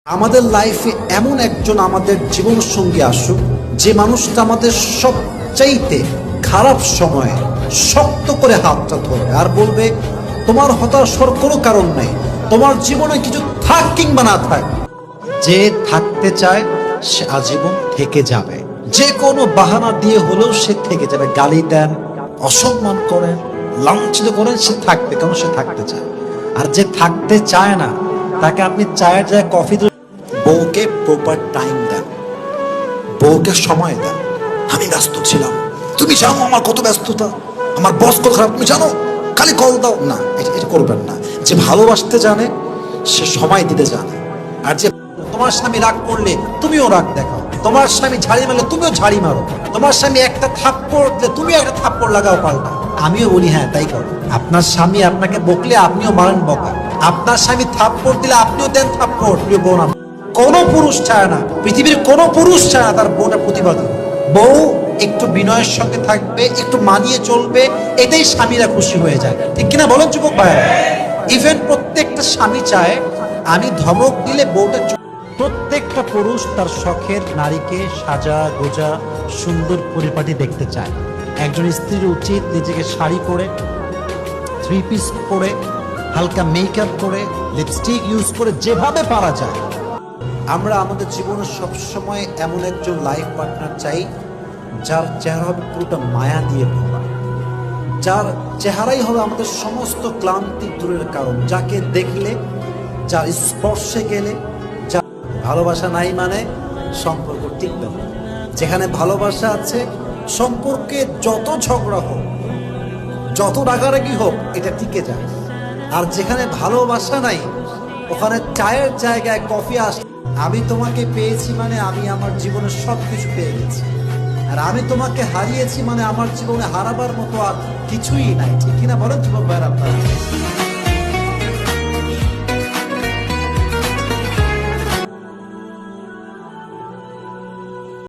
আমাদের লাইফে এমন একজন আমাদের জীবন সঙ্গী আসুক যে মানুষটা আমাদের সবচাইতে খারাপ সময়ে শক্ত করে হাতটা ধরবে আর বলবে তোমার হতাশার কোনো কারণ নেই, তোমার জীবনে কিছু থাক কিংবা না থাক, যে থাকতে চায় সে আজীবন থেকে যাবে। যে কোনো বাহানা দিয়ে হলেও সে থেকে যাবে। গালি দেন, অসম্মান করেন, লাঞ্ছিত করেন, সে থাকবে, কারণ সে থাকতে চায়। আর যে থাকতে চায় না তাকে আপনি চায়ের জায়গায় কফি দিয়ে বউকে প্রপার টাইম দেন, বউকে সময় দেন। আমি ব্যস্ত ছিলাম, তুমি জানো আমার কত ব্যস্ততা, আমার বস কত খারাপ, তুমি জানো, খালি কল দাও না। এটা করবেন না। যে ভালোবাসতে জানে সে সময় দিতে জানে। আর যে তোমার স্বামী রাগ করলে তুমিও রাগ দেখাও, তোমার স্বামী ঝাড়ি মারলে তুমিও ঝাড়ি মারো, তোমার স্বামী একটা থাপ্পড় দিলে তুমিও একটা থাপ্পড় লাগাও পাল্টা। আমিও বলি হ্যাঁ তাই করো। আপনার স্বামী আপনাকে বকলে আপনিও মারেন বকা, আপনার স্বামী থাপ্পড় দিলে আপনিও দেন থাপ্পড়। প্রিয় বোন, কোনো পুরুষ চায় না, পৃথিবীর কোনো পুরুষ চায় না তার বউটা প্রতিবাদী। বউ একটু বিনয়ের সঙ্গে থাকবে, একটু মানিয়ে চলবে, এটাই স্বামীরা খুশি হয়ে যায়। ঠিক কিনা বলেন যুবক ভাইয়া? ইভেন প্রত্যেকটা স্বামী চায় আমি ধমক দিলে বউটা। প্রত্যেকটা পুরুষ তার শখের নারীকে সাজা গোজা সুন্দর পরিপাটি দেখতে চায়। একজন স্ত্রীর উচিত নিজেকে শাড়ি পরে, থ্রি পিস পরে, হালকা মেকআপ করে, লিপস্টিক ইউজ করে যেভাবে পারা যায়। আমরা আমাদের জীবনে সবসময় এমন একজন লাইফ পার্টনার চাই যার চেহারা হবে পুরোটা মায়া দিয়ে ভরা, যার চেহারাই হবে আমাদের সমস্ত ক্লান্তি দূরের কারণ, যাকে দেখলে, যার স্পর্শে গেলে। ভালোবাসা নাই মানে সম্পর্ক টিকবে না। যেখানে ভালোবাসা আছে সম্পর্কে যত ঝগড়া হোক, যত রাগারাগি হোক, এটা টিকে যায়। আর যেখানে ভালোবাসা নাই ওখানে চায়ের জায়গায় কফি আস। আমি তোমাকে পেয়েছি মানে আমি আমার জীবনে সবকিছু পেয়ে গেছি, আর আমি তোমাকে হারিয়েছি মানে আমার জীবনে হারাবার মতো আর কিছুই নাই। ঠিক কিনা বলেন যুবক ভাইরা আপনারা?